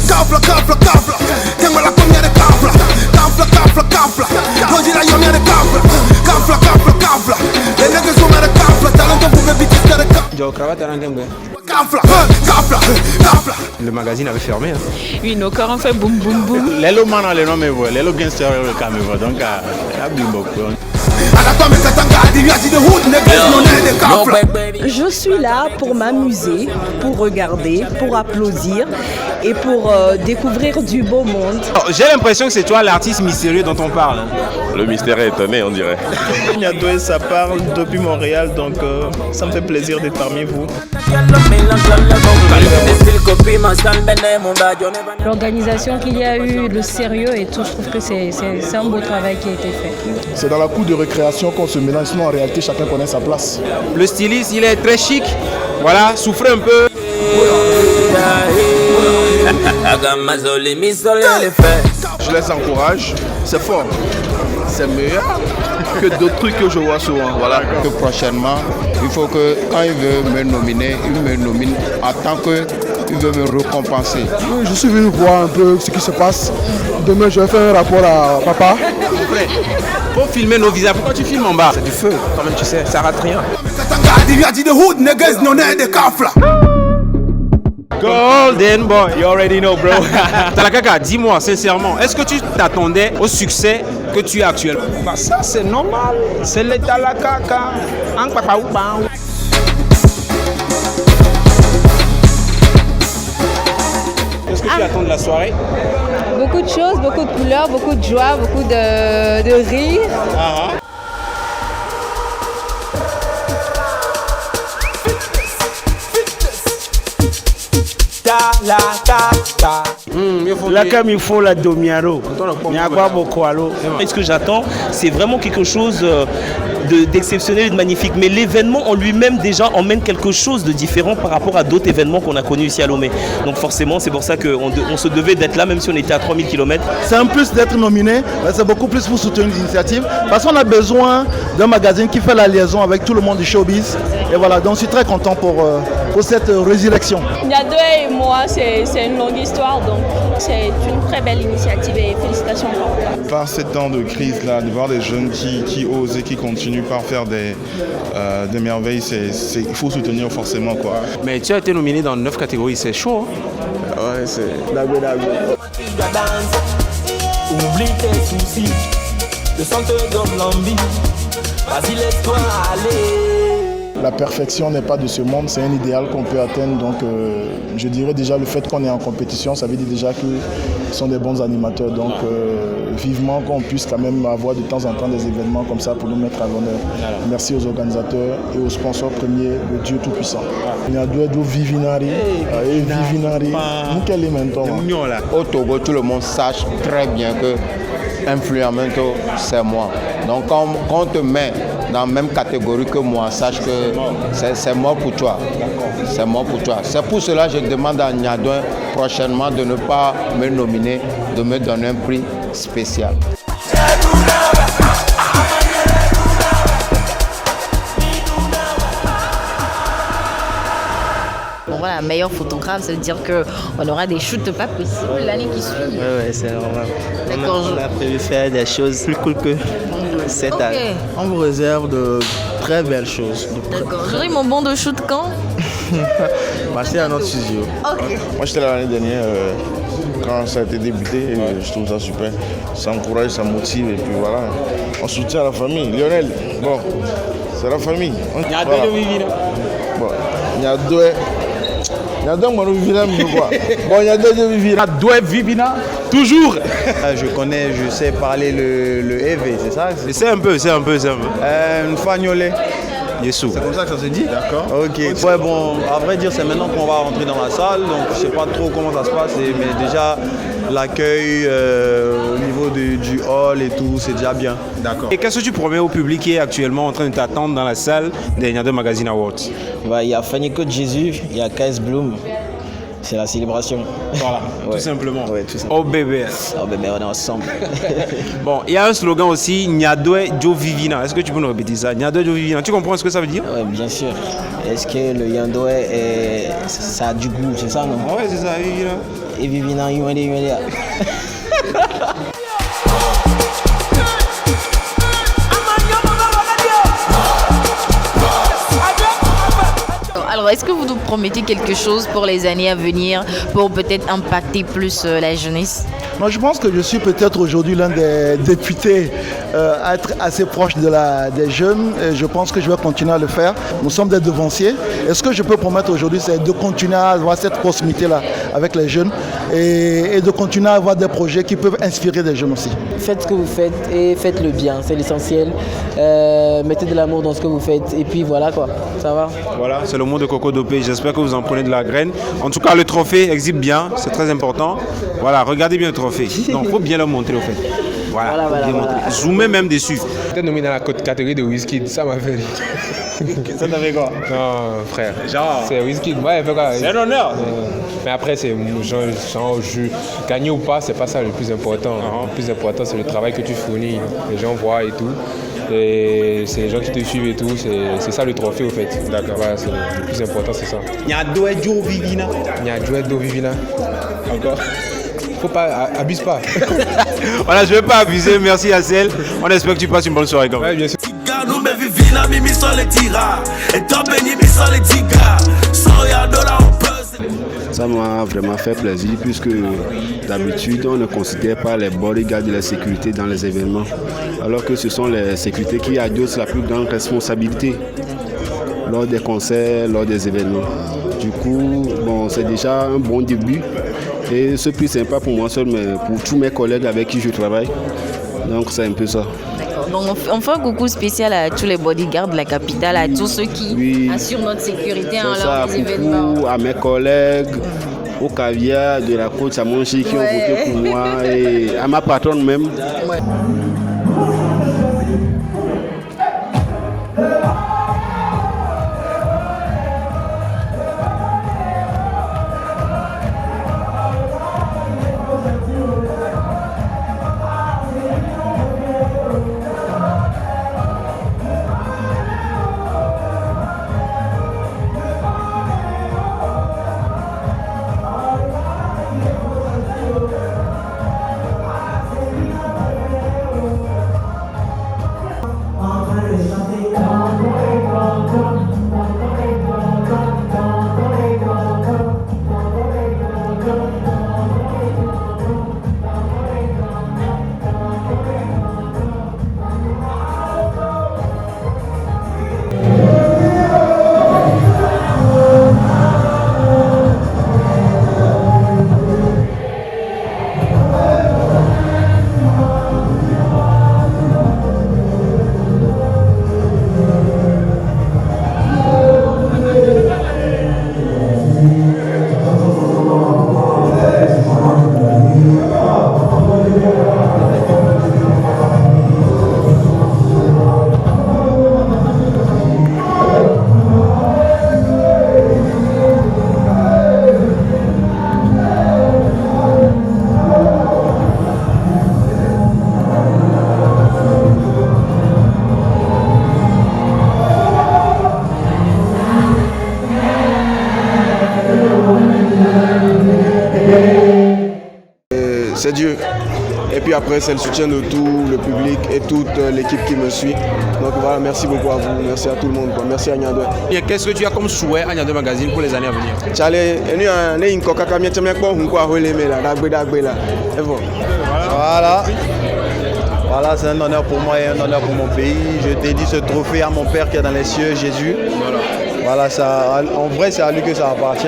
Cafla, cafla, cafla. Tengo la comida de cafla. Cafla, cafla, cafla. Hoje la yomia de cafla. Cafla, cafla, cafla. Les nègres sont de cafla. Talent pour me vite de cafla. Joe cravate à l'anglais. Cafla, cafla, cafla. Le magazine avait fermé. Hein. Oui, nos corps ont fait boum boum boum. Lelo mana le nom me voit, lelo gangster le cas me voit, donc a bien beaucoup. Je suis là pour m'amuser, pour regarder, pour applaudir et pour découvrir du beau monde. J'ai l'impression que c'est toi l'artiste mystérieux dont on parle. Le mystère est étonné, on dirait. Niadoé, ça parle depuis Montréal, donc ça me fait plaisir d'être parmi vous. L'organisation qu'il y a eu, le sérieux et tout, je trouve que c'est un beau travail qui a été fait. C'est dans la cour de récréation qu'on se mélange, sinon en réalité chacun connaît sa place. Le styliste, il est très chic. Voilà, souffrez un peu. Je les encourage, c'est fort, c'est meilleur que d'autres trucs que je vois souvent. Voilà. Que prochainement, il faut que quand il veut me nominer, il me nomine en tant qu'il veut me récompenser. Je suis venu voir un peu ce qui se passe. Demain, je vais faire un rapport à papa. Faut filmer nos visages. Pourquoi tu filmes en bas? C'est du feu, quand même, tu sais, ça rate rien. Golden boy, you already know, bro. Talakaka, dis-moi sincèrement, est-ce que tu t'attendais au succès que tu as actuellement? Bah ça c'est normal, c'est le Talakaka. Qu'est-ce que tu attends de la soirée? Beaucoup de choses, beaucoup de couleurs, beaucoup de joie, beaucoup de rire. La cam il faut la domiaro. Et ce que j'attends, c'est vraiment quelque chose d'exceptionnel et de magnifique. Mais l'événement en lui-même déjà emmène quelque chose de différent par rapport à d'autres événements qu'on a connus ici à Lomé. Donc forcément, c'est pour ça qu'on se devait d'être là, même si on était à 3000 km. C'est un plus d'être nominé, c'est beaucoup plus pour soutenir l'initiative. Parce qu'on a besoin d'un magazine qui fait la liaison avec tout le monde du showbiz. Et voilà, donc je suis très content pour cette résurrection. Niadoé et moi, c'est une longue histoire, donc c'est une très belle initiative et félicitations encore. Par ces temps de crise là, de voir des jeunes qui osent et qui continuent par faire des merveilles, il faut soutenir forcément quoi. Mais tu as été nominé dans 9 catégories, c'est chaud. Hein? Ouais, c'est Oublie tes soucis, le sang te donne l'envie, vas-y laisse-toi aller. La perfection n'est pas de ce monde, c'est un idéal qu'on peut atteindre. Donc je dirais déjà le fait qu'on est en compétition, ça veut dire déjà qu'ils sont des bons animateurs. Donc vivement qu'on puisse quand même avoir de temps en temps des événements comme ça pour nous mettre à l'honneur. Merci aux organisateurs et aux sponsors premiers, le Dieu Tout-Puissant. Il y a deux Vivinari, Vivinari, Au Togo, tout le monde sache très bien que Influamento, c'est moi. Donc quand on te met dans la même catégorie que moi, sache que c'est moi pour toi. C'est moi pour toi. C'est pour cela que je demande à Niadoé prochainement de ne pas me nominer, de me donner un prix spécial. Voilà, meilleur photographe, ça veut dire qu'on aura des shoots pas possibles l'année qui suit. Ouais, c'est normal. On a prévu faire des choses plus cool que cette année. On vous réserve de très belles choses. D'accord. J'aurai mon bon de shoot quand? C'est à notre studio. Okay. Moi j'étais là l'année dernière quand ça a été débuté et je trouve ça super. Ça encourage, ça motive et puis voilà. On soutient la famille. Lionel, bon, c'est la famille. Il y a deux Vivina. Bon, il y a deux. Il y a deux Vivina, quoi. Bon, il y a deux Vivina. Deux Vivina, toujours. Je connais, je sais parler le EV, c'est ça? C'est un peu. Une fagnolée. Yessou. C'est comme ça que ça se dit? D'accord. Ok. Ouais, bon, à vrai dire, c'est maintenant qu'on va rentrer dans la salle, donc je sais pas trop comment ça se passe, mais déjà l'accueil au niveau du hall et tout, c'est déjà bien. D'accord. Et qu'est-ce que tu promets au public qui est actuellement en train de t'attendre dans la salle des Niadoé Magazine Awards? Il y a Fanny Côte Jésus, il y a KS Bloom, C'est la célébration. Voilà, Ouais. tout simplement. Ouais, tout simplement. Oh bébé. Oh bébé, on est ensemble. Bon, il y a un slogan aussi, Nyadwe Joe Vivina. Est-ce que tu peux nous répéter ça? Nyadwe Joe Vivina. Tu comprends ce que ça veut dire? Ouais, bien sûr. Est-ce que le Yandoué, ça a du goût, c'est ça, non? Ouais, c'est ça, Vivina. Et Vivina, Yandoué. Alors, est-ce que vous nous promettez quelque chose pour les années à venir, pour peut-être impacter plus la jeunesse? Moi, je pense que je suis peut-être aujourd'hui l'un des députés à être assez proche des jeunes. Et je pense que je vais continuer à le faire. Nous sommes des devanciers. Et ce que je peux promettre aujourd'hui, c'est de continuer à avoir cette proximité-là avec les jeunes et de continuer à avoir des projets qui peuvent inspirer des jeunes aussi. Faites ce que vous faites et faites-le bien, c'est l'essentiel. Mettez de l'amour dans ce que vous faites et puis voilà quoi, ça va. Voilà, c'est le mot de Coco Dopé. J'espère que vous en prenez de la graine. En tout cas, le trophée exhibe bien, c'est très important. Voilà, regardez bien le trophée. Donc, il faut bien le montrer au fait. Voilà, bien montrer. Zoomez même dessus. Peut-être nommé dans la catégorie de Wizkid, ça m'a fait rire. Ça t'a fait quoi? Non, frère. Genre. C'est Wizkid, ouais, fait quoi? C'est un honneur. Mais après, c'est gagner ou pas, c'est pas ça le plus important. Le plus important, c'est le travail que tu fournis. Les gens voient et tout. Et c'est les gens qui te suivent et tout. C'est ça le trophée au fait. D'accord. Voilà, le plus important, c'est ça. Nyadwe Joe Vivina. Nyadwe Joe Vivina. Encore. Faut pas, abuse pas. Voilà, je vais pas abuser. Merci Yassel. On espère que tu passes une bonne soirée quand même. Ouais, bien sûr. Ça m'a vraiment fait plaisir puisque d'habitude on ne considère pas les bodyguards de la sécurité dans les événements, alors que ce sont les sécurités qui adossent la plus grande responsabilité lors des concerts, lors des événements. Du coup, bon, c'est déjà un bon début et ce prix c'est pas pour moi seul mais pour tous mes collègues avec qui je travaille. Donc c'est un peu ça. Donc on fait un coucou spécial à tous les bodyguards de la capitale, à tous ceux qui assurent notre sécurité lors des événements. À mes collègues, au caviar de la côte Samonchi qui ont voté pour moi et à ma patronne même. Ouais. C'est Dieu. Et puis après, c'est le soutien de tout le public et toute l'équipe qui me suit. Donc voilà, merci beaucoup à vous, merci à tout le monde. Merci à Nyadwe. Et qu'est-ce que tu as comme souhait à Nyadwe Magazine pour les années à venir? Voilà, c'est un honneur pour moi et un honneur pour mon pays. Je dédie ce trophée à mon Père qui est dans les cieux, Jésus. Voilà, ça, en vrai, c'est à lui que ça appartient.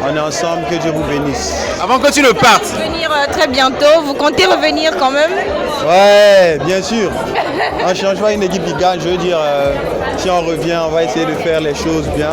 On est ensemble, que Dieu vous bénisse. Avant que tu ne partes. Venir très bientôt, vous comptez revenir quand même? Ouais, bien sûr. On ne change pas une équipe qui gagne. Je veux dire, si on revient, on va essayer de faire les choses bien.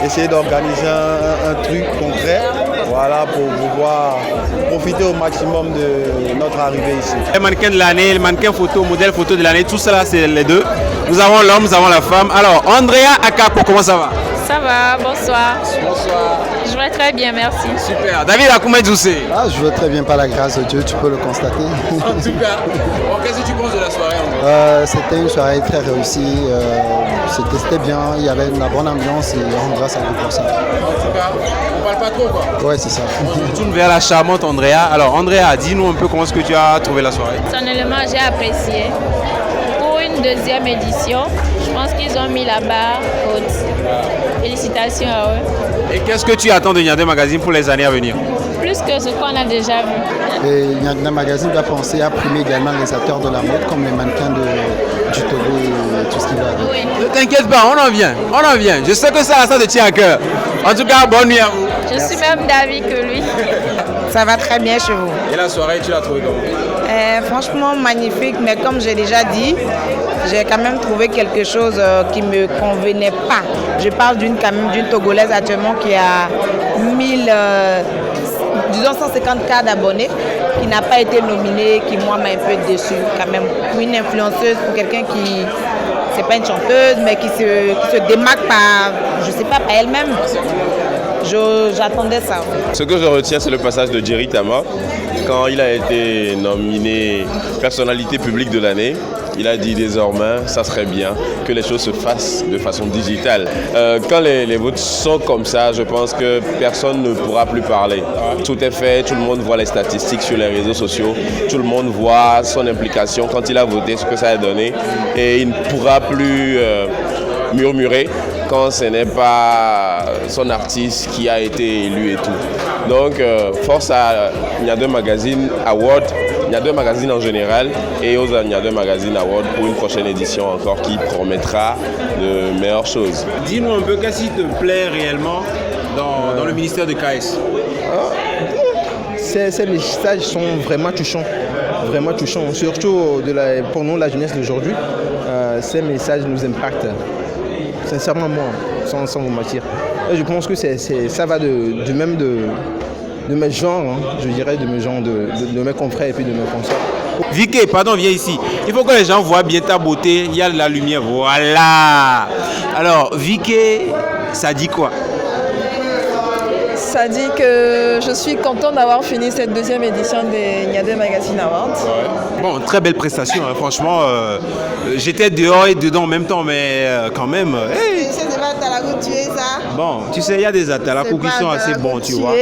Essayer d'organiser un truc concret. Voilà, pour pouvoir profiter au maximum de notre arrivée ici. Le mannequin de l'année, le mannequin photo, modèle photo de l'année, tout ça là, c'est les deux. Nous avons l'homme, nous avons la femme. Alors, Andrea Akapo, comment ça va? Ça va, bonsoir. Bonsoir. Je vais très bien, merci. Super. David Akoumé Doucé. Ah, je vais très bien par la grâce de Dieu, tu peux le constater. Super. Bon, qu'est-ce que tu penses de la soirée en gros? C'était une soirée très réussie, c'était bien, il y avait une bonne ambiance et on grâce à Dieu pour ça. En tout cas, on parle pas trop quoi. Ouais, c'est ça. On se tourne vers la charmante Andrea. Alors Andrea, dis-nous un peu comment est-ce que tu as trouvé la soirée. Personnellement, j'ai apprécié. Pour une deuxième édition, je pense qu'ils ont mis la barre haute. Félicitations à eux. Et qu'est-ce que tu attends de Nyandé Magazine pour les années à venir? Plus que ce qu'on a déjà vu. Et Nyandé Magazine va penser à primer également les acteurs de la mode comme les mannequins du Togo et tout ce qui va avec. Oui. Ne t'inquiète pas, on en vient. Je sais que ça te tient à cœur. En tout cas, bonne nuit à vous. Je suis même d'avis que lui. Ça va très bien chez vous. Et la soirée, tu l'as trouvée comment? Franchement magnifique, mais comme j'ai déjà dit, j'ai quand même trouvé quelque chose qui ne me convenait pas. Je parle d'une Togolaise actuellement qui a 150 d'abonnés, qui n'a pas été nominée, qui moi m'a un peu déçue quand même. Pour une influenceuse, pour quelqu'un qui, c'est pas une chanteuse, mais qui se démarque par, je sais pas, par elle-même. J'attendais ça. Ce que je retiens, c'est le passage de Jerry Tama. Quand il a été nominé personnalité publique de l'année, il a dit désormais, ça serait bien que les choses se fassent de façon digitale. Quand les votes sont comme ça, je pense que personne ne pourra plus parler. Tout est fait, tout le monde voit les statistiques sur les réseaux sociaux, tout le monde voit son implication quand il a voté, ce que ça a donné, et il ne pourra plus murmurer quand ce n'est pas son artiste qui a été élu et tout. Donc, force à Nyandé Magazine Award, Nyandé Magazine en général et aux Nyandé Magazine Award pour une prochaine édition encore qui promettra de meilleures choses. Dis-nous un peu, qu'est-ce qui te plaît réellement dans le ministère de KS? Ces messages sont vraiment touchants. Surtout pour nous, la jeunesse d'aujourd'hui, ces messages nous impactent. Sincèrement, moi, sans vous mentir. Et je pense que ça va de mes genres, hein, je dirais, de mes confrères et puis de mes consoeurs. Vicky, pardon, viens ici. Il faut que les gens voient bien ta beauté. Il y a de la lumière. Voilà. Alors, Vicky, ça dit quoi? Ça dit que je suis contente d'avoir fini cette deuxième édition des Nyandé Magazine Awards. Ouais. Bon, très belle prestation, hein. Franchement. J'étais dehors et dedans en même temps, mais quand même. Hey. Bon, tu sais, il y a des atalakou qui sont assez bons, tu vois.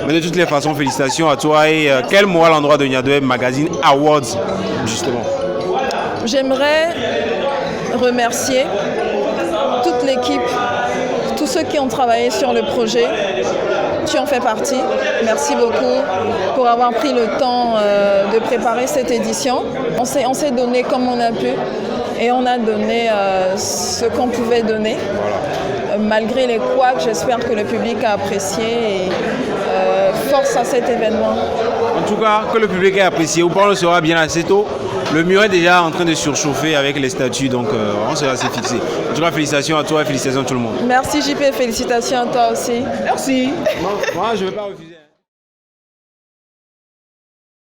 Mais de toutes les façons, félicitations à toi. Et quel mot à l'endroit de Nyandé Magazine Awards, justement? J'aimerais remercier toute l'équipe, tous ceux qui ont travaillé sur le projet. Tu en fais partie. Merci beaucoup pour avoir pris le temps de préparer cette édition. On s'est donné comme on a pu et on a donné ce qu'on pouvait donner. Voilà. Malgré les couacs, j'espère que le public a apprécié et force à cet événement. En tout cas, que le public ait apprécié. Ou pas, on le saura bien assez tôt. Le mur est déjà en train de surchauffer avec les statues, donc on sera assez fixé. En tout cas, félicitations à toi et félicitations à tout le monde. Merci JP, félicitations à toi aussi. Merci. Moi, je ne vais pas refuser.